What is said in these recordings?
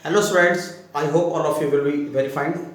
Hello students, I hope all of you will be very fine.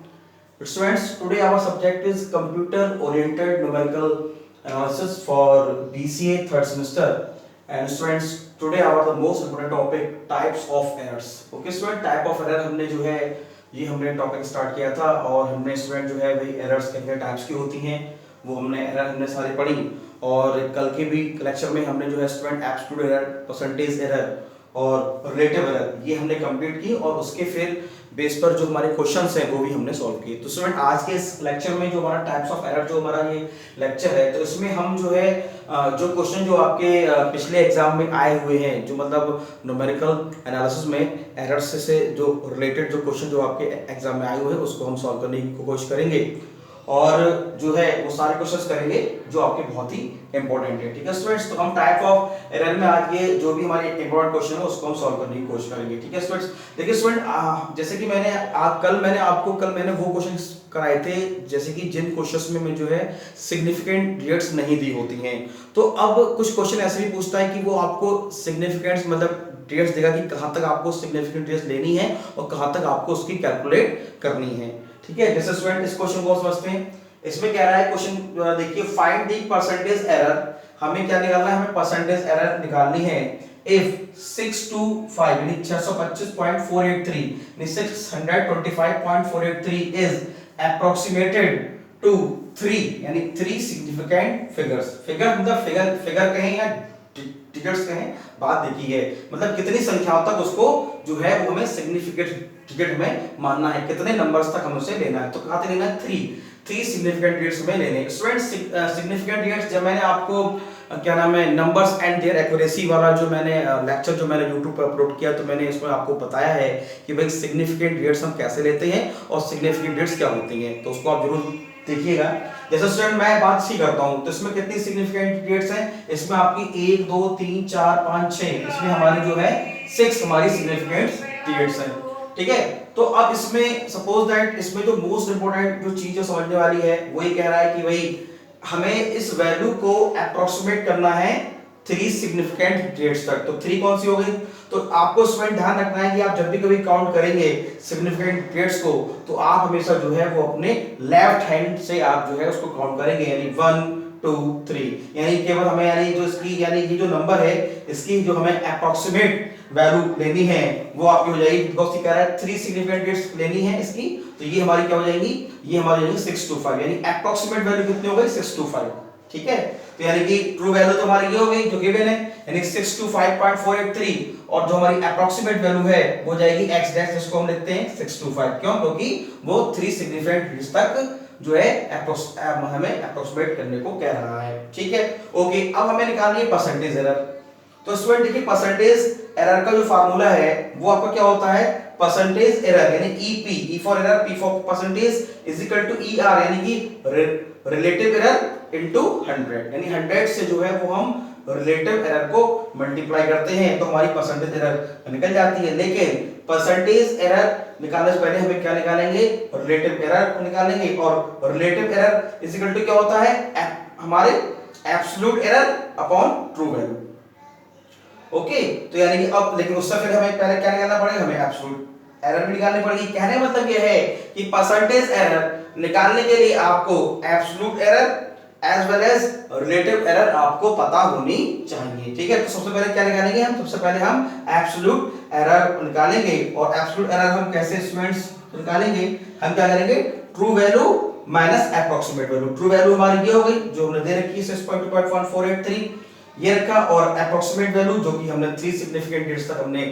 Students, today our subject is computer oriented numerical analysis for BCA third semester. And students, today our the most important topic types of errors. Okay student, type of error हमने जो है ये हमने topic start किया था और हमने student जो है वही एरर्स कितने टाइप्स की होती हैं वो हमने एरर हमने सारी पढ़ी। और कल के भी लेक्चर में हमने जो है student absolute error, percentage error और रिलेटिव एरर ये हमने कंप्लीट की और उसके फिर बेस पर जो हमारे क्वेश्चंस हैं वो भी हमने सॉल्व किए। तो स्टूडेंट आज के इस लेक्चर में जो हमारा टाइप्स ऑफ एरर जो हमारा ये लेक्चर है तो इसमें हम जो है जो क्वेश्चन जो आपके पिछले एग्जाम में आए हुए हैं जो मतलब न्यूमेरिकल एनालिसिस में एरर्स से जो रिलेटेड जो क्वेश्चन जो आपके एग्जाम में आए हुए हैं उसको हम सॉल्व करने की कोशिश करेंगे और जो है वो सारे क्वेश्चंस करेंगे जो आपके बहुत ही इंपॉर्टेंट है। ठीक है स्टूडेंट्स, तो हम टाइप ऑफ एरर में आज ये जो भी हमारे इंपॉर्टेंट क्वेश्चन है उसको हम सॉल्व करने की कोशिश करेंगे। ठीक है स्टूडेंट्स, देखिए स्टूडेंट जैसे कि कल मैंने वो क्वेश्चंस कराए थे जैसे कि जिन क्वेश्चंस में जो है सिग्निफिकेंट डेट्स नहीं दी होती हैं। तो अब कुछ क्वेश्चन ऐसे भी पूछता है कि वो आपको सिग्निफिकेंट मतलब डेट्स देगा कि कहां तक आपको सिग्निफिकेंट डेट्स लेनी है और कहां तक आपको उसकी कैलकुलेट करनी है। ठीक है, जैसे स्टूडेंट इस क्वेश्चन को समझते हैं। इसमें कह रहा है क्वेश्चन देखिए फाइंड द परसेंटेज एरर। हमें क्या निकालना है? हमें परसेंटेज एरर निकालनी है इफ 625 यानी 625.483 यानी 625.483 इज अप्रोक्सीमेटेड टू 3 यानी 3 सिग्निफिकेंट फिगर्स। फिगर मतलब फिगर कहें या डिजिट्स कहें, बात देखी है मतलब कितनी संख्याओं तक उसको जो है वो हमें सिग्निफिकेंट डिजिट में मानना है, कितने नंबर्स तक हम उसे लेना है। तो कहां तक लेना है? 3 सिग्निफिकेंट डिजिट्स में लेने। स्टूडेंट्स सिग्निफिकेंट डिजिट्स जब मैंने आपको क्या नाम है नंबर्स एंड देयर एक्यूरेसी वाला जो मैंने लेक्चर जो मैंने YouTube पर अपलोड किया तो मैंने इसमें आपको बताया है कि भाई सिग्निफिकेंट डिजिट्स हम कैसे लेते हैं और सिग्निफिकेंट डिजिट्स क्या होती हैं, तो उसको आप जरूर देखिएगा। जैसे स्टूडेंट मैं बात सी करता हूं तो इसमें कितनी सिग्निफिकेंट डिजिट्स हैं? इसमें आपकी 1 2 3 4 5 6, इसमें हमारी जो है 6 हमारी सिग्निफिकेंट डिजिट्स हैं। ठीक है, तो अब इसमें सपोज दैट इसमें जो मोस्ट इंपोर्टेंट जो चीज जो समझने वाली है वो ये कह रहा है कि भाई हमें इस वैल्यू को अप्रोक्सीमेट करना है 3 सिग्निफिकेंट डिजिट्स तक। तो 3 कौन सी हो गई? तो आपको स्टूडेंट ध्यान रखना है कि आप जब भी कभी काउंट करेंगे सिग्निफिकेंट डिजिट्स को तो आप हमेशा जो है वो अपने लेफ्ट हैंड से आप जो है उसको काउंट करेंगे यानी 1 2 3 यानी केवल हमें यानी जो इसकी यानी ये जो नंबर है इसकी जो हमें अप्रोक्सीमेट वैल्यू लेनी है वो आपकी हो जाएगी बिकॉज़ ये कह रहा है 3 सिग्निफिकेंट डिजिट्स लेनी है इसकी, तो ये हमारी क्या हो जाएगी? ये हमारी हो जाएगी 625 यानी अप्रोक्सीमेट वैल्यू कितनी हो गई? 625। ठीक है, तो यानी कि ट्रू वैल्यू तो हमारी ये हो गई जो गिवन है यानी 625.483 और जो हमारी अप्रोक्सीमेट वैल्यू है वो जाएगी x डैश जिसको हम लिखते हैं 625। क्यों? क्योंकि वो 3 सिग्निफिकेंट डिजिट्स तक जो है हमें अप्रोक्सीमेट करने को कह रहा है। ठीक है, ओके, अब हमें निकालनी है परसेंटेज एरर। तो स्टूडेंट देखिए परसेंटेज एरर का जो फार्मूला है वो आपका क्या होता है? परसेंटेज एरर यानी EP, E for error, P for percentage is equal to ER यानी कि रिलेटिव एरर इनटू 100 यानी 100 से जो है वो हम रिलेटिव एरर को मल्टीप्लाई करते हैं तो हमारी परसेंटेज एरर निकल जाती है। लेकिन परसेंटेज एरर निकालने से पहले हमें क्या निकालेंगे? रिलेटिव एरर को निकालेंगे और relative error is equal to क्या होता है? हमारे absolute error upon true value. Okay, तो यानी कि अब लेकिन उससे फिर हमें पहले क्या निकालना पड़ेगा? हमें एब्सोल्यूट एरर भी निकालनी पड़ेगी। कहने मतलब यह है कि परसेंटेज एरर निकालने के लिए आपको absolute error as well as relative error आपको पता होनी चाहिए। ठीक है, तो सबसे पहले क्या निकालेंगे हम? सबसे पहले हम एब्सोल्यूट एरर निकालेंगे और एब्सोल्यूट एरर हम कैसे स्टूडेंट्स निकालेंगे? हम क्या करेंगे? True value minus approximate value. True value हमारी ये हो गई जो हमने दे रखी है 6.2483 ये रखा और अप्रोक्सीमेट वैल्यू जो कि हमने 3 सिग्निफिकेंट डिजिट्स तक हमने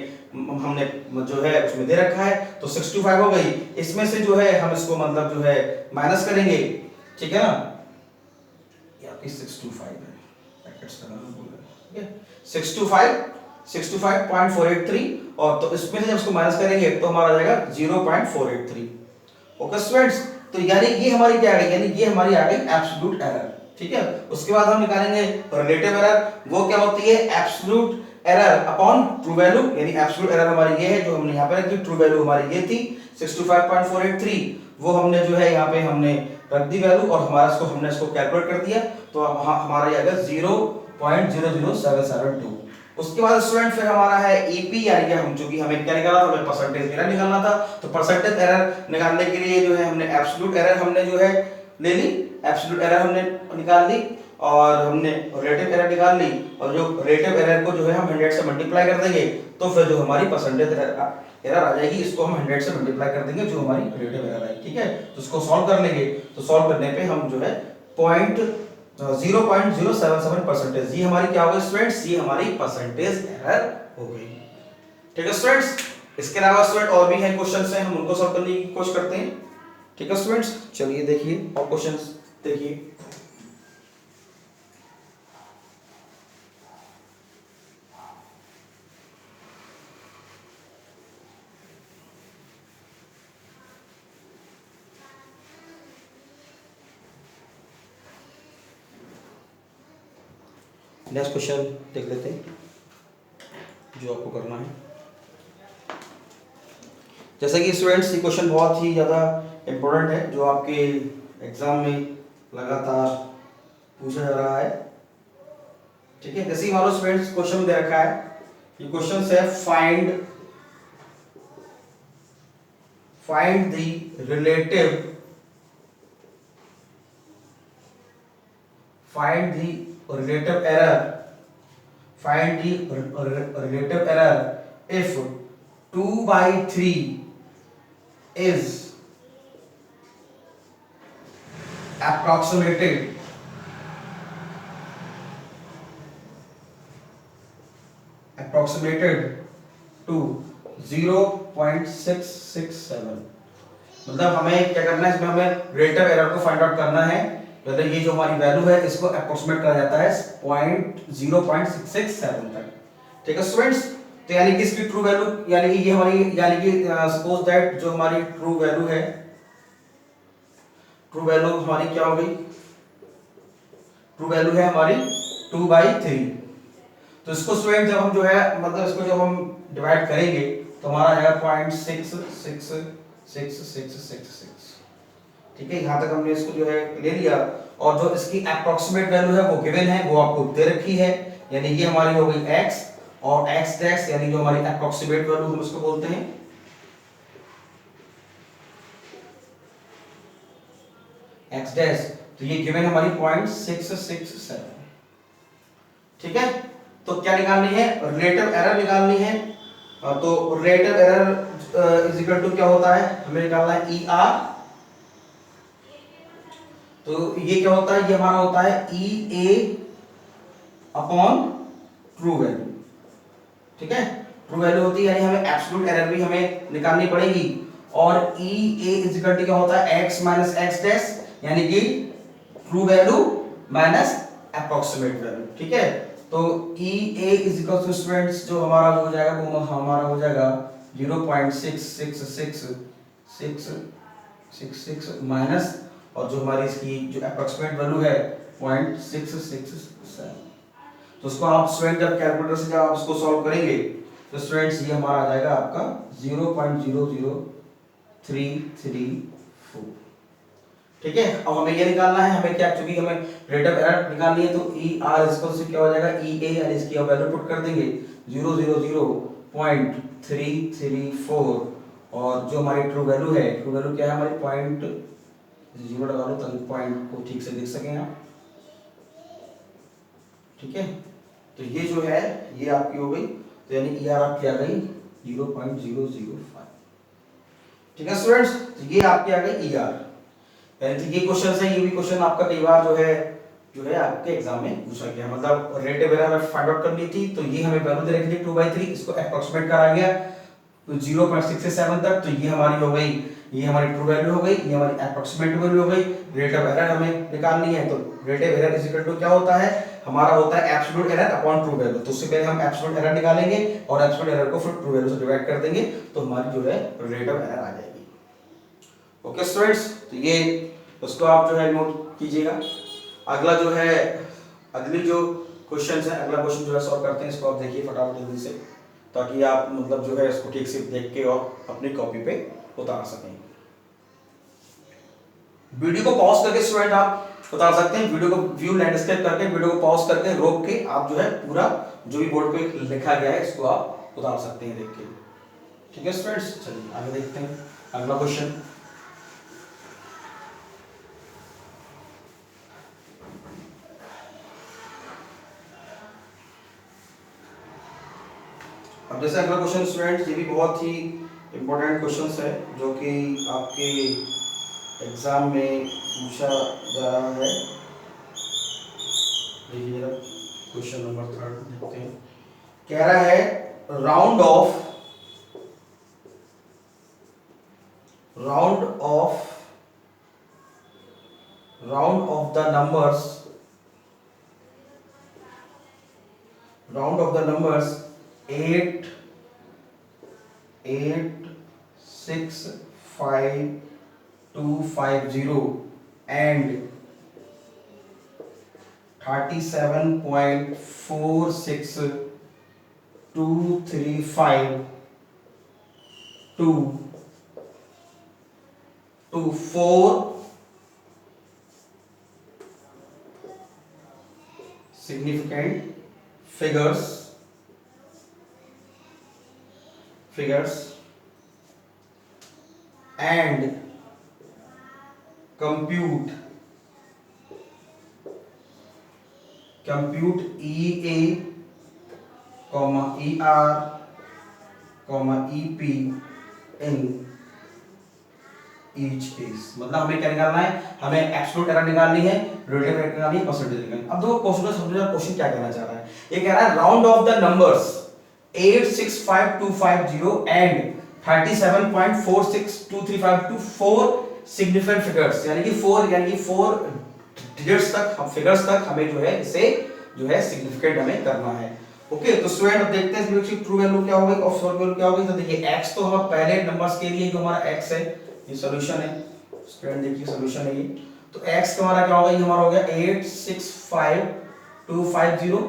जो है उसमें दे रखा है तो 625 हो गई। इसमें से जो है हम इसको मतलब जो है माइनस करेंगे। ठीक है ना, ये आपकी 625 है, ब्रैकेट्स लगाना भूल गए। ठीक है, 625.483 और तो इसमें से जब इसको माइनस करेंगे तो हमारा आ जाएगा 0.483। ओके स्टूडेंट्स, तो यानी ये हमारी क्या आ गई? यानी ये हमारी आ गई एब्सोल्यूट एरर। ठीक है, उसके बाद हम निकालेंगे रिलेटिव एरर। वो क्या होती है? Absolute error upon true value यानी एब्सोल्यूट एरर हमारी ये है जो हमने यहाँ पे रखी, ट्रू वैल्यू हमारी ये थी 625.483 वो हमने जो है यहाँ पे हमने रख दी वैल्यू और हमने इसको कैलकुलेट कर दिया तो हमारा ये आ गया 0.00772। उसके बाद स्टूडेंट फिर हमारा है एपी, यानी कि हम चूंकि हमें क्या निकालना था, हमें परसेंटेज एरर निकालना था, तो परसेंटेज एरर निकालने के लिए जो है हमने एब्सोल्यूट एरर हमने जो है ले ली, एब्सोल्यूट एरर हमने निकाल ली और हमने रिलेटिव एरर निकाल ली, और जो रिलेटिव एरर को जो है हम 100 से मल्टीप्लाई कर देंगे तो फिर जो हमारी परसेंटेज एरर आ जाएगी, इसको हम 100 से मल्टीप्लाई कर देंगे जो हमारी रिलेटिव एरर आएगी। ठीक है, तो इसको सॉल्व कर लेंगे, तो सॉल्व करने पे हम जो है 0.077 परसेंटेज, ये हमारी क्या हो गई स्टूडेंट्स, ये हमारी परसेंटेज एरर हो गई। ठीक है स्टूडेंट्स, इसके अलावा स्टूडेंट और भी हैं क्वेश्चंस हैं, हम उनको सॉल्व करने की कोशिश करते हैं। ठीक है स्टूडेंट्स, चलिए देखिए और क्वेश्चंस देखिए। नेक्स्ट क्वेश्चन देख लेते हैं जो आपको करना है। जैसा कि स्टूडेंट्स ये क्वेश्चन बहुत ही ज़्यादा इम्पोर्टेंट है, जो आपके एग्जाम में लगातार पूछा जा रहा है। ठीक है, जैसे ही मान लो स्टूडेंट्स क्वेश्चन दे रखा है, ये क्वेश्चन है find the relative error if 2/3 is approximated to 0.667। मतलब हमें क्या करना है, इसमें हमें रिलेटिव एरर को फाइंड आउट करना है। मतलब ये जो हमारी वैल्यू है इसको अप्रोक्सीमेट करा जाता है 0.667 तक। ठीक है स्टूडेंट्स, तो यानी कि इसकी ट्रू वैल्यू, यानी कि ये हमारी, यानी कि सपोज दैट जो हमारी ट्रू वैल्यू है, ट्रू वैल्यू हमारी क्या हो गई, ट्रू वैल्यू है हमारी 2/3। तो इसको स्टूडेंट जब हम जो है, मतलब इसको जब हम डिवाइड करेंगे तो हमारा आएगा 0.66666। ठीक है, यहाँ तक हमने इसको जो है ले लिया, और जो इसकी अप्रोक्सीमेट वैल्यू है वो गिवन है, वो आपको दे रखी है, यानी ये हमारी हो गई x, और x डैश यानी जो हमारी अप्रोक्सीमेट वैल्यू हम उसको बोलते हैं x डैश, तो ये गिवन हमारी 0.667। ठीक है, तो क्या निकालनी है, रिलेटिव एरर निकालनी है। तो relative error is equal to क्या होता है, हमें निकालना है ER। तो ये क्या होता है, ये हमारा होता है EA अपॉन ट्रू वैल्यू। ठीक है, ट्रू वैल्यू होती है, यानी हमें एब्सोल्यूट एरर भी हमें निकालनी पड़ेगी, और EA इज इक्वल टू क्या होता है, x माइनस x डैश, यानी कि true value minus approximate value. ठीक है, तो EA is equal to students जो हमारा हो जाएगा, वो हमारा हो जाएगा 0.66666 माइनस, और जो हमारी इसकी जो अप्रोक्सीमेट वैल्यू है 0.667। तो उसको आप स्टूडेंट जब कैलकुलेटर से जब आप इसको सॉल्व करेंगे तो स्टूडेंट्स ये हमारा आ जाएगा आपका 0.00334। ठीक है, अब हमें ये निकालना है, हमें क्या, क्योंकि हमें रिलेटिव एरर निकालनी है, तो ER इसको से क्या हो जाएगा, EA, यानी इसकी वैल्यू पुट कर देंगे 0.334, और जो हमारी ट्रू वैल्यू है, ट्रू वैल्यू क्या है हमारी, पॉइंट 0 लगा लो ताकि पॉइंट को ठीक से देख सकें आप। ठीक है, तो ये जो है ये आपकी हो गई, तो यानी ER आपकी आ गई 0.005। ठीक है स्टूडेंट्स, तो ये आपकी आ गई ER। यानी कि ये क्वेश्चन है, ये भी क्वेश्चन आपका कई बार जो है आपके एग्जाम में पूछा गया, मतलब रिलेटिव एरर हमें फाइंड आउट करनी थी, तो ये हमें वैल्यू दे रखी थी 2/3, इसको अप्रोक्सीमेट करा गया तो 0.667 तक, तो ये हमारी हो गई, ये हमारी ट्रू वैल्यू हो गई, ये हमारी अप्रोक्सीमेट वैल्यू हो गई। रिलेटिव एरर हमें निकालनी है, तो relative error is equal to क्या होता है, हमारा होता है absolute error upon true value. तो उससे पहले हम एब्सोल्यूट एरर निकालेंगे और एब्सोल्यूट एरर को फिर ट्रू वैल्यू से डिवाइड कर देंगे, तो हमारी जो है रिलेटिव एरर आ जाएगी। ओके स्टूडेंट्स, तो ये उसको आप जो है नोट कीजिएगा। अगला जो है, अगली जो क्वेश्चन है, अगला क्वेश्चन जो है सॉल्व करते हैं, इसको आप देखिए फटाफट जल्दी से, ताकि आप मतलब जो है इसको ठीक से देख के और अपनी कॉपी पे उतार सकें। वीडियो को पॉज करके स्टूडेंट आप उतार सकते हैं, वीडियो को व्यू लैंडस्केप करके, वीडियो को पॉज करके रोक के आप जो है पूरा जो भी बोर्ड पे लिखा गया है इसको आप उतार सकते हैं देख के। ठीक है स्टूडेंट्स, चलिए आगे देखते हैं अगला क्वेश्चन। अब जैसे अगला क्वेश्चन स्टूडेंट्स, ये भी बहुत ही इंपॉर्टेंट क्वेश्चन है जो कि आपके एग्जाम में पूछा जा रहा है। देखिए जरा क्वेश्चन नंबर 3 देखते हैं। कह रहा है round of the numbers 8, 6, 5, 2, 5, 0 and 37.46, 2, 3, 5 to 4 significant figures and compute EA, ER, EP in each case। मतलब हमें क्या निकालना है, हमें एब्सोल्यूट एरर निकालनी है, रिलेटिव एरर निकालनी है, परसेंटेज निकालनी है। अब देखो क्वेश्चन को समझो, क्वेश्चन क्या कहना चाह रहा है। ये कह रहा है round of the numbers 8, 6, 5, 2, 5, 0 and 37.46, 2, 3, 5 to 4 significant figures, यानी कि 4 डिजिट्स तक, हम फिगर्स तक हमें जो है इसे जो है सिग्निफिकेंट हमें करना है। ओके, तो स्टूडेंट अब देखते हैं इसमें ट्रू वैल्यू क्या होगी और फॉल्स वैल्यू क्या होगी। तो देखिए x तो हम पहले नंबर्स के लिए जो हमारा x है ये सॉल्यूशन है स्टूडेंट, देखिए सॉल्यूशन है ये। तो x का हमारा क्या होगा, ये हमारा हो गया 8, 6, 5, 2, 5, 0,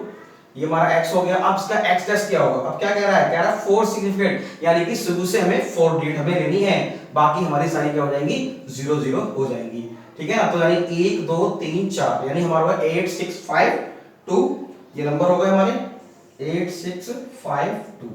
ये हमारा x हो गया। अब इसका x डैश क्या होगा, अब क्या कह रहा है, कह रहा है 4 सिग्निफिकेंट, यानी कि शुरू से हमें 4 डिजिट हमें लेनी है, बाकी हमारी सारी क्या हो जाएंगी 0 0 हो जाएंगी। ठीक है ना, तो यानी 1 2 3 4, यानी हमारा होगा 8 6 5 2, ये नंबर हो गए हमारे 8 6 5 2।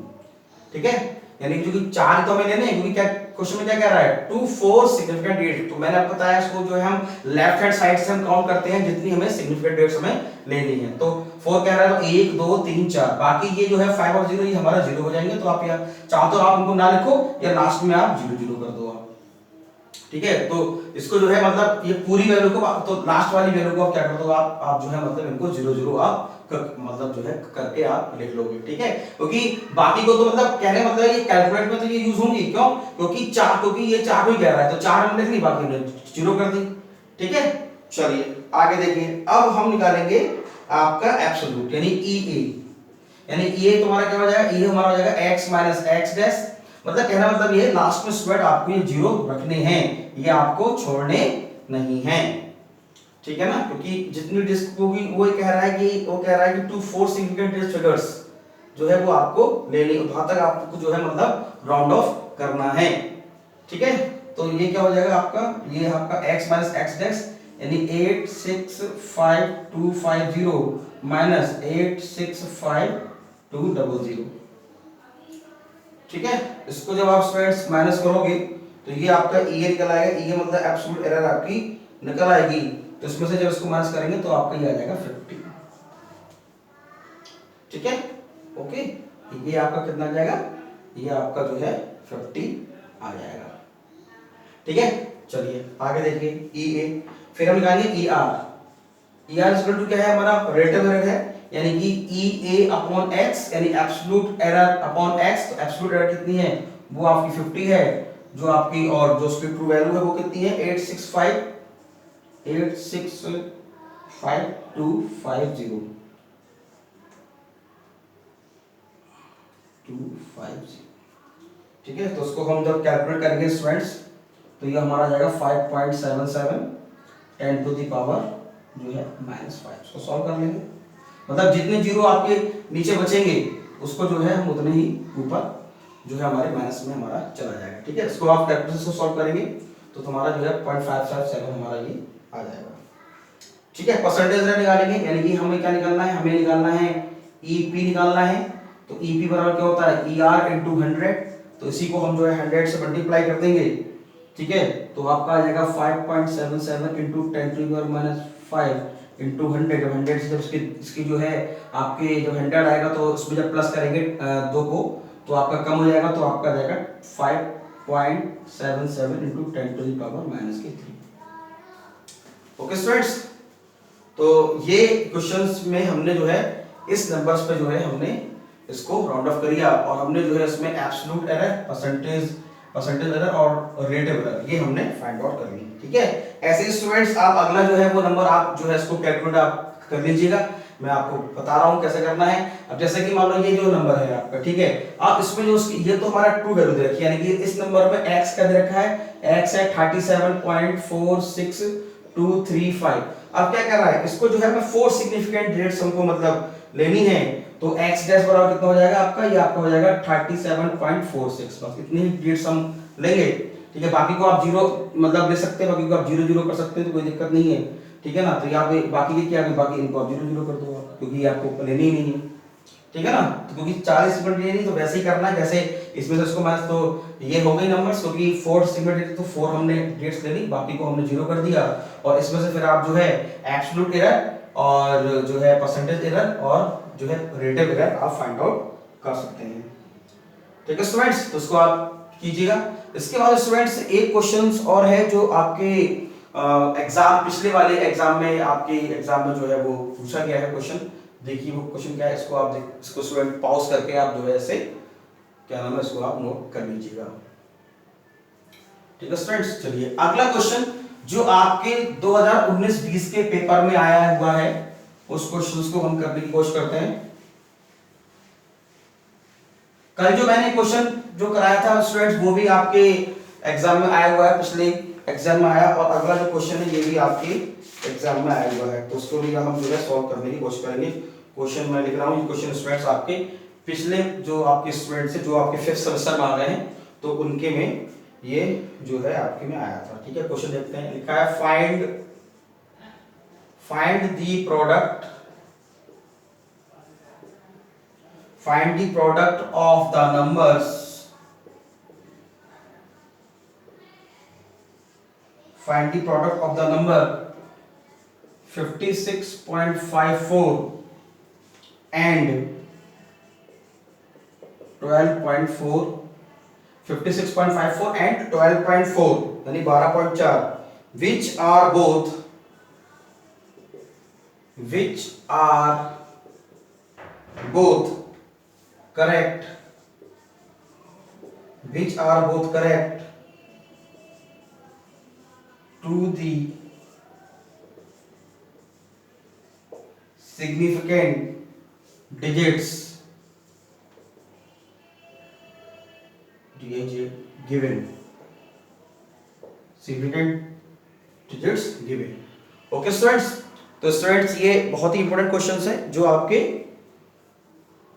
ठीक है, यानी जो कि 4 तो हमें लेने हैं, क्योंकि क्या क्वेश्चन में क्या कह रहा है 2 4 सिग्निफिकेंट डिजिट। तो मैंने आपको बताया इसको जो है हम लेफ्ट हैंड साइड से हम काउंट करते हैं जितनी हमें सिग्निफिकेंट डिजिट्स हमें लेनी है। तो 4 कह रहा है तो 1 2 3 4, बाकी ये जो है 5 और 0 ये हमारा 0 हो जाएंगे। तो आप या चाहो तो आप इनको ना लिखो या लास्ट में आप 0 0 कर दो आप। ठीक है, तो इसको जो है मतलब ये पूरी वैल्यू को तो लास्ट वाली वैल्यू को आप क्या कर दो, आप जो है मतलब इनको 0 0 आप मतलब जो है करके आप लिख लोगे। ठीक है, क्योंकि बाकी को तो मतलब कहने मतलब ये कैलकुलेट में तो ये यूज होंगी, क्यों, क्योंकि 4, क्योंकि ये 4 को ही कह रहा है तो 4 हमने लिख ली, बाकी हमने 0 कर दी। ठीक है, चलिए आगे देखिए। अब हम निकालेंगे आपका एब्सोल्यूट यानी EA, यानी EA तुम्हारा क्या हो जाएगा, EA हमारा हो जाएगा x माइनस x डैश, मतलब कहना मतलब ये लास्ट में स्क्वायर आपको ये 0 रखने हैं, ये आपको छोड़ने नहीं हैं। ठीक है ना, क्योंकि जितनी डिस्क होगी वो कह रहा है कि 2 4 सिग्निफिकेंट फिगर्स जो है वो आपको लेनी, वहां तक आपको जो है मतलब राउंड ऑफ करना है। ठीक है, तो ये क्या हो जाएगा आपका, ये आपका x माइनस x डैश यानी 8 6 5 2 5 0 माइनस 8 6 5 2 0 0। ठीक है, इसको जब आप स्टूडेंट्स माइनस करोगे तो ये आपका EA निकल आएगा, EA मतलब एब्सोल्यूट एरर आपकी निकल आएगी। तो इसमें से जब इसको माइनस करेंगे तो आपका ये आ जाएगा 50। ठीक है, ओके, ये आपका कितना आ जाएगा, ये आपका जो है 50 आ जाएगा। ठीक है, चलिए आगे देखिए EA, फिर हम निकालेंगे ER। ER इक्वल टू क्या है हमारा, रिलेटिव एरर है, यानी कि EA अपॉन x यानी एब्सोल्यूट एरर अपॉन x। तो एब्सोल्यूट एरर कितनी है, वो आपकी 50 है, जो आपकी और जो उसकी ट्रू वैल्यू है वो कितनी है 8 6 5 2 5 0 2 5 0। ठीक है, तो उसको हम जब कैलकुलेट करेंगे स्टूडेंट्स तो ये हमारा जाएगा 5.77 10 टू द पावर जो है -5। इसको सॉल्व कर लेंगे, मतलब जितने जीरो आपके नीचे बचेंगे उसको जो है हम उतने ही ऊपर जो है हमारे माइनस में हमारा चला जाएगा। ठीक है, इसको आप कैलकुलेशन से सॉल्व करेंगे तो तुम्हारा जो है 0.557 हमारा ये आ जाएगा। ठीक है, परसेंटेज निकालेंगे, यानी कि हमें क्या निकालना है, हमें निकालना है ईपी निकालना है तो ईपी बराबर क्या होता है ER इंटू 100, तो इसी को हम जो है 100 से मल्टीप्लाई कर देंगे, ठीक है, तो आपका आ जाएगा 5.77 into 10 to power minus 5 into 100, 100 से जब इसकी जो है आपके जब 100 आएगा तो उसमें जब प्लस करेंगे दो को तो आपका कम हो जाएगा, तो आपका आ जाएगा 5.77 into 10 to power minus 3। Okay students, तो ये क्वेश्चंस में हमने जो है इस नंबर्स पे जो है हमने इसको राउंड ऑफ कर लिया और हमने जो है इसमें एब्सोल्यूट एरर, परसेंटेज एरर और रिलेटिव एरर ये हमने फाइंड आउट कर ली, ठीक है। ऐसे ही स्टूडेंट्स आप अगला जो है वो नंबर आप जो है इसको कैलकुलेट आप कर लीजिएगा, मैं आपको बता रहा हूँ कैसे करना है। अब जैसे कि मान लो ये जो नंबर है आपका, ठीक है, आप इसमें जो ये तो हमारा ट्रू वैल्यू दे रखी है, यानी कि इस नंबर में x का दे रखा है, x है 37.46235। अब क्या कर रहा है, इसको जो है मैं 4 सिग्निफिकेंट डिजिट्स हमको मतलब लेनी है, तो x डैश बराबर कितना हो जाएगा आपका, ये आपका हो जाएगा 37.46, बस इतनी डिजिट्स हम लेंगे, ठीक है। बाकी को आप जीरो मतलब ले सकते हैं, बाकी को आप जीरो जीरो कर सकते हैं, तो कोई दिक्कत नहीं है, ठीक है ना। तो यहाँ पे बाकी के क्या है, बाकी इनको आप जीरो जीरो कर दो क्योंकि ये आपको लेनी ही नहीं है, ठीक है ना। तो क्योंकि 40 सेगमेंट नहीं, तो वैसे ही करना है जैसे इसमें से इसको मैच, तो ये हो गई नंबर्स, क्योंकि 4 सेगमेंट तो 4 हमने डेट्स ले ली, बाकी को हमने जीरो कर दिया, और इसमें से फिर आप जो है एब्सोल्यूट एरर और जो है परसेंटेज एरर और जो है रिलेटिव एरर आप फाइंड आउट कर सकते हैं, ठीक है स्टूडेंट्स। तो उसको आप कीजिएगा। इसके बाद स्टूडेंट्स एक क्वेश्चंस और है जो आपके एग्जाम पिछले वाले एग्जाम में आपके एग्जाम में जो है वो पूछा गया है क्वेश्चन। देखिए वो क्वेश्चन क्या है, इसको आप इसको स्टूडेंट पॉज करके आप जो है ऐसे क्या नाम है इसको आप नोट कर लीजिएगा, ठीक है स्टूडेंट्स। चलिए अगला क्वेश्चन जो आपके 2019-20 के पेपर में आया हुआ है उस क्वेश्चन को हम करने की कोशिश करते हैं। कल जो मैंने क्वेश्चन जो कराया था स्टूडेंट्स वो भी आपके एग्जाम में आया हुआ है, पिछले एग्जाम में आया, और अगला जो क्वेश्चन है ये भी आपके एग्जाम में आया हुआ है, तो उसको भी हम जो है सॉल्व करने की कोशिश करेंगे। क्वेश्चन मैं लिख रहा हूँ, ये क्वेश्चन स्टूडेंट्स आपके पिछले जो आपके स्टूडेंट्स है जो आपके 5th सेमेस्टर में आ रहे हैं तो उनके में ये जो है आपके में आया था, ठीक है। क्वेश्चन देखते हैं, लिखा है find the product of the numbers 56.54 and 12.4, 56.54 and 12.4 यानी 12.4 which are both correct to the significant digits given, okay students. तो स्टूडेंट्स ये बहुत ही इंपॉर्टेंट क्वेश्चंस है जो आपके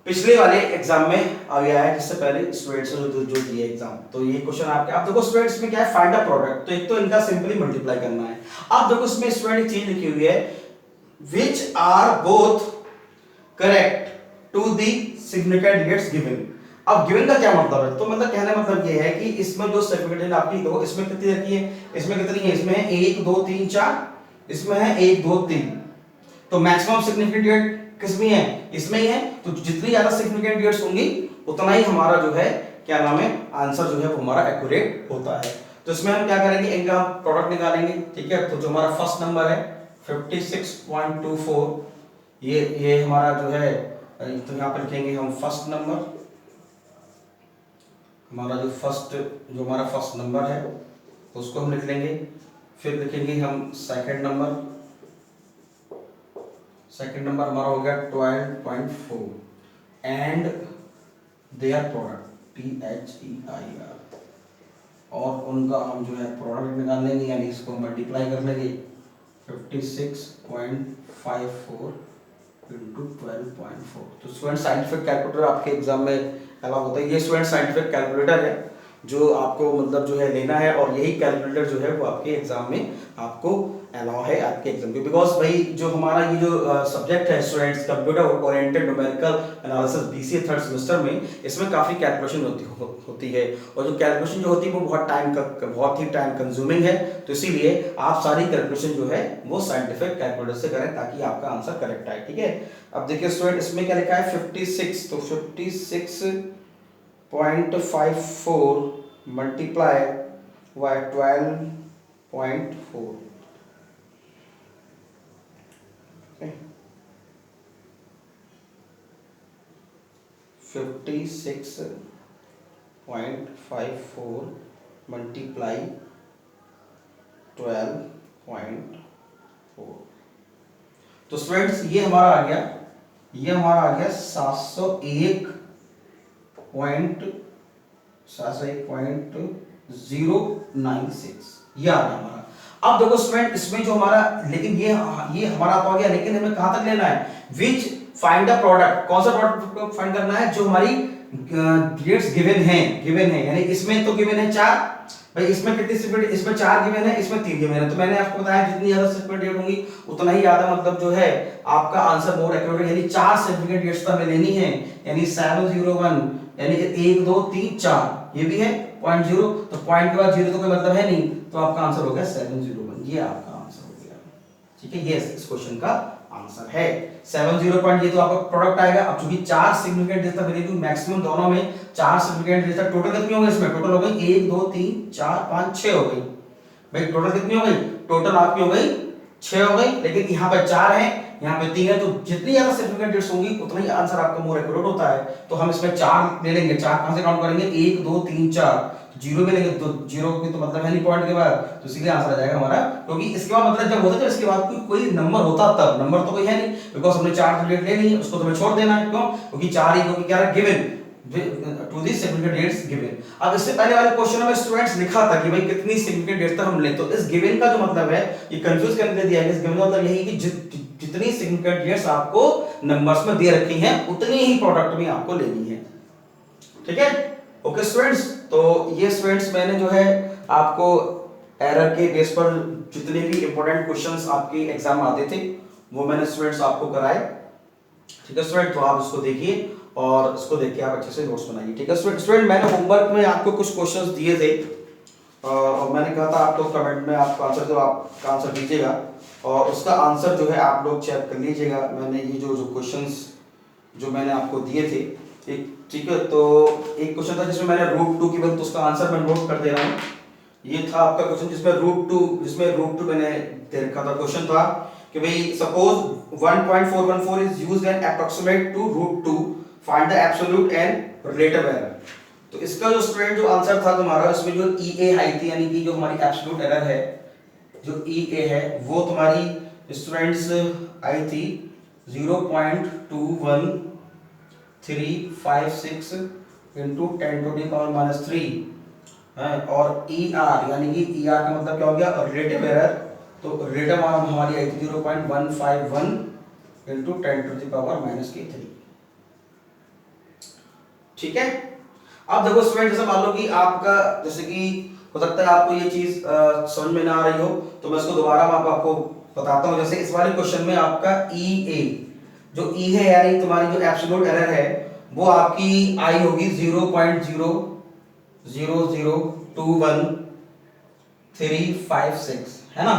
पिछले वाले एग्जाम में आ गया है, जिससे पहले स्टूडेंट्स ने जो दिए एग्जाम, तो ये क्वेश्चन आपके आप देखो स्टूडेंट्स में क्या है, फाइंड अ प्रोडक्ट, तो एक तो इनका सिंपली मल्टीप्लाई करना है। आप देखो इसमें स्टूडेंट एक चीज लिखी हुई है which are both correct to the significant digits given। अब गिवन का क्या मतलब है, तो मतलब कहने का मतलब ये है कि इसमें जो सिग्निफिकेंट आपकी देखो इसमें कितनी रखी है, इसमें कितनी है, इसमें है 1 2 3 4, इसमें है 1 2 3, तो मैक्सिमम सिग्निफिकेंट डिजिट किसमें है, इसमें ही है, तो जितनी ज्यादा सिग्निफिकेंट डिजिट्स होंगी उतना ही हमारा जो है क्या नाम है आंसर जो है वो हमारा एक्यूरेट होता है। तो इसमें हम क्या करेंगे, इनका प्रोडक्ट निकालेंगे, ठीक है। तो जो हमारा फर्स्ट नंबर है 56.24, ये हमारा जो है, तो यहाँ पर लिखेंगे हम फर्स्ट नंबर, हमारा जो हमारा फर्स्ट नंबर है उसको हम लिख लेंगे, फिर लिखेंगे हम सेकंड नंबर हमारा हो गया 12.4 एंड देयर प्रोडक्ट THEIR, और उनका हम जो है प्रोडक्ट निकाल लेंगे, यानी इसको मल्टीप्लाई कर लेंगे 56.54 इंटू 12.4। तो स्टूडेंट साइंटिफिक कैलकुलेटर आपके एग्जाम में अलाउ होता है, ये स्टूडेंट साइंटिफिक कैलकुलेटर है जो आपको मतलब जो है लेना है, और यही कैलकुलेटर जो है वो आपके एग्जाम में आपको अलाउ है आपके एग्जाम को, बिकॉज भाई जो हमारा ये जो सब्जेक्ट है students, computer oriented numerical analysis BCA third semester में, इसमें काफ़ी कैलकुलेशन होती है, और जो कैलकुलेशन जो होती है वो बहुत ही टाइम कंज्यूमिंग है। तो इसीलिए आप सारी कैलकुलेशन जो है वो साइंटिफिक कैलकुलेटर से करें ताकि आपका आंसर करेक्ट आए, ठीक है। अब देखिए स्टूडेंट, इसमें क्या लिखा है 56, तो 56.54 मल्टीप्लाई बाय 12.4, 56.54 मल्टीप्लाई 12.4, तो स्टूडेंट्स ये हमारा आ गया 701.096, ये आ गया हमारा। अब देखो स्टूडेंट, इसमें जो हमारा, लेकिन ये हमारा तो आ गया, लेकिन हमें कहां तक लेना है, विच फाइंड द प्रोडक्ट, कौन सा प्रोडक्ट फाइंड करना है, जो हमारी गेट्स गिवन है, यानी इसमें तो गिवन है 4, भाई इसमें कितनी सिग्निफिकेंट, इसमें 4 गिवन है, इसमें 3 गिवन है, तो मैंने आपको बताया जितनी ज्यादा सिग्निफिकेंट डेट होंगी उतना ही ज्यादा मतलब जो है आपका आंसर मोर एक्यूरेट, यानी 4 सिग्निफिकेंट डेट्स तो हमें लेनी है, यानी 701, यानी 1 2 3 4, ये भी है 0.0, तो पॉइंट के बाद 0 तो कोई मतलब है नहीं, तो आपका आंसर हो गया 701, ये आपका आंसर हो गया, ठीक है। ये इस क्वेश्चन का आंसर है 70 पॉइंट, ये तो आपका प्रोडक्ट आएगा। अब चूंकि 4 सिग्निफिकेंट डेट्स तक वैल्यू मैक्सिमम दोनों में 4 सिग्निफिकेंट डेट्स तक, टोटल कितनी हो गई इसमें, टोटल हो गई 1 2 3 4 5 6 हो गई, भाई टोटल कितनी हो गई, टोटल आपकी हो गई 6 हो गई, लेकिन यहाँ पे 4 है, यहाँ पे 3 है, तो जितनी ज्यादा सिग्निफिकेंट डेट्स होंगी उतना ही आंसर आपका मोर एक्यूरेट होता है। तो हम इसमें 4 ले लेंगे, 4 कहां से काउंट करेंगे, 1 2 3 4, जीरो में लेंगे तो जीरो की तो मतलब है नहीं पॉइंट के बाद, तो इसीलिए आंसर आ जाएगा हमारा, क्योंकि इसके बाद मतलब जब होता है, इसके बाद कोई नंबर होता तब, नंबर तो कोई है नहीं, बिकॉज हमने 4 डिजिट ले ली, उसको तो हमें छोड़ देना है, क्यों, क्योंकि 4 ही, क्योंकि क्या है given to the significant dates given. अब इससे पहले वाले क्वेश्चन में स्टूडेंट्स लिखा था कि भाई कितनी सिग्निफिकेंट डेट्स तक हम ले, तो इस गिवन का जो मतलब है ये कंफ्यूज करने के लिए दिया है, इस गिवन का मतलब यही कि जितनी सिग्निफिकेंट डेट्स आपको नंबर्स में दे रखी हैं उतनी ही प्रोडक्ट में आपको लेनी है, ठीक है। ओके स्टूडेंट्स, तो ये स्टूडेंट्स मैंने जो है आपको एरर के बेस पर जितने भी इंपॉर्टेंट क्वेश्चंस आपके एग्जाम में आते थे वो मैंने स्टूडेंट्स आपको कराए, ठीक है स्टूडेंट। तो आप इसको देखिए और इसको देख के आप अच्छे से नोट्स बनाइए, ठीक है स्टूडेंट। मैंने होमवर्क में आपको कुछ क्वेश्चंस दिए थे और मैंने कहा था आप लोग कमेंट में आपका आंसर जो आपका आंसर दीजिएगा और उसका आंसर जो है आप लोग चेक कर लीजिएगा। मैंने ये जो क्वेश्चंस जो मैंने आपको दिए थे, ठीक है। तो एक क्वेश्चन था जिसमें मैंने √2 की वैल्यू, तो उसका आंसर मैं नोट कर दे रहा हूँ। ये था आपका क्वेश्चन जिसमें √2 मैंने दे रखा था। क्वेश्चन था कि भाई suppose 1.414 is used and approximate to √2, find the absolute and relative error. तो इसका जो स्टूडेंट जो आंसर था तुम्हारा, इसमें जो EA आई थी, यानी कि जो हमारी एब्सोल्यूट एरर है, जो EA है वो तुम्हारी स्टूडेंट्स आई थी 0.21356 इंटू 10⁻³ है, और ER यानी कि ER का मतलब क्या हो गया, रिलेटिव एरर, तो रिलेटिव हमारी आई थी 0.151 इंटू 10⁻³ ठीक है। अब देखो स्टूडेंट, जैसे मान लो कि आपका, जैसे कि हो सकता है आपको ये चीज समझ में ना आ रही हो, तो मैं इसको दोबारा आपको बताता हूँ। जैसे इस वाले क्वेश्चन में आपका EA जो E है, यानी तुम्हारी जो एब्सोल्यूट एरर है वो आपकी आई होगी 0.0002136 है ना।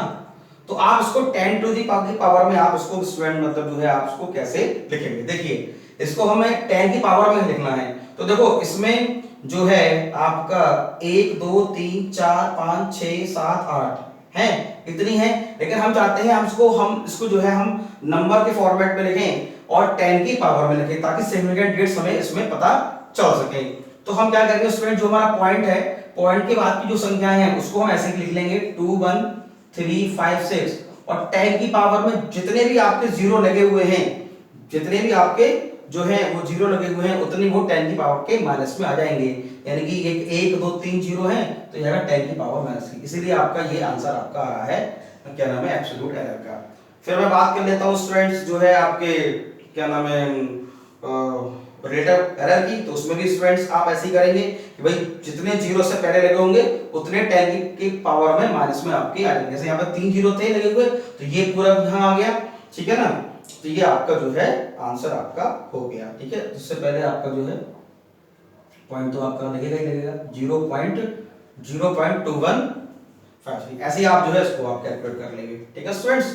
तो आप इसको 10⁻³ में आप इसको स्टूडेंट मतलब जो है आप इसको कैसे लिखेंगे, देखिए इसको हमें 10 की पावर में लिखना है। तो देखो इसमें जो है आपका 1 2 3 4 5 6 7 8 है, इतनी है, लेकिन हम चाहते हैं हम इसको जो है हम नंबर के फॉर्मेट में लिखें और 10 की पावर में लिखें ताकि सिग्निफिकेंट डेट्स हमें इसमें पता चल सके। तो हम क्या करेंगे स्टूडेंट, जो हमारा पॉइंट है, पॉइंट के बाद की जो संख्याएं हैं उसको हम ऐसे लिख लेंगे 2 1 3 5 6, और 10 की पावर में जितने भी आपके जीरो लगे हुए हैं, जितने भी आपके जो है वो जीरो लगे हुए हैं उतनी वो 10 की पावर के माइनस में आ जाएंगे, यानी कि 1 2 3 जीरो है तो यह 10 की पावर माइनस की, इसीलिए आपका ये आंसर आपका आ रहा है क्या नाम है, एब्सोल्यूट एरर का। फिर मैं बात कर लेता हूँ स्टूडेंट्स जो है आपके क्या नाम है रेट ऑफ एरर की, तो उसमें भी स्टूडेंट्स आप ऐसे ही करेंगे कि भाई जितने जीरो से पहले लगे होंगे उतने 10 की पावर में माइनस में आपके आ जाएंगे। जैसे यहाँ पर 3 जीरो थे लगे हुए, तो ये पूरा यहाँ आ गया, ठीक है ना। तो ये आपका जो है आंसर आपका हो गया, ठीक है। इससे पहले आपका जो है पॉइंट तो आपका लगेगा ही लगेगा 0.2153। ऐसे ही आप जो है इसको आप कैलकुलेट कर लेंगे, ठीक है स्टूडेंट्स।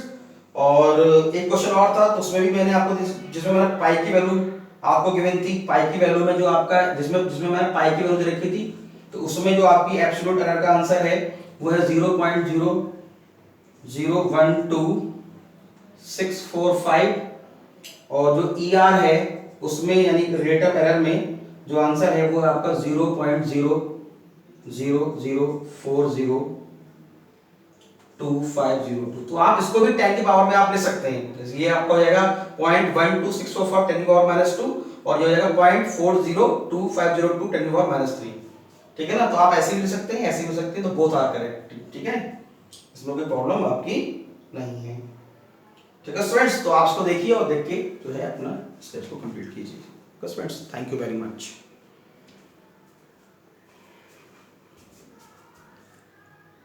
और एक क्वेश्चन और था, तो उसमें भी मैंने आपको जिसमें मैंने पाई की वैल्यू आपको गिवन थी, पाई की वैल्यू में जो आपका जिसमें जिसमें मैंने पाई की वैल्यू रखी थी, तो उसमें जो आपकी एब्सोल्यूट एरर का आंसर है वो है 0.0012645, और जो ER है उसमें यानी रेट ऑफ एरर में जो आंसर है वो है आपका 0.000402502। तो आप इसको भी 10 की पावर में आप ले सकते हैं। जैसे ये आपका हो जाएगा 0.12644 10 की पावर -2, और ये हो जाएगा 0.402502 10 की पावर -3, ठीक है ना। तो आप ऐसे भी ले सकते हैं, ऐसे भी ले सकते हैं, तो बोथ आर करेक्ट, ठीक है। इसमें कोई प्रॉब्लम आपकी नहीं है, ठीक है स्टूडेंट्स। तो आप इसको देखिए और देख के जो है अपना स्टेप्स को कंप्लीट कीजिए। Students thank you very much.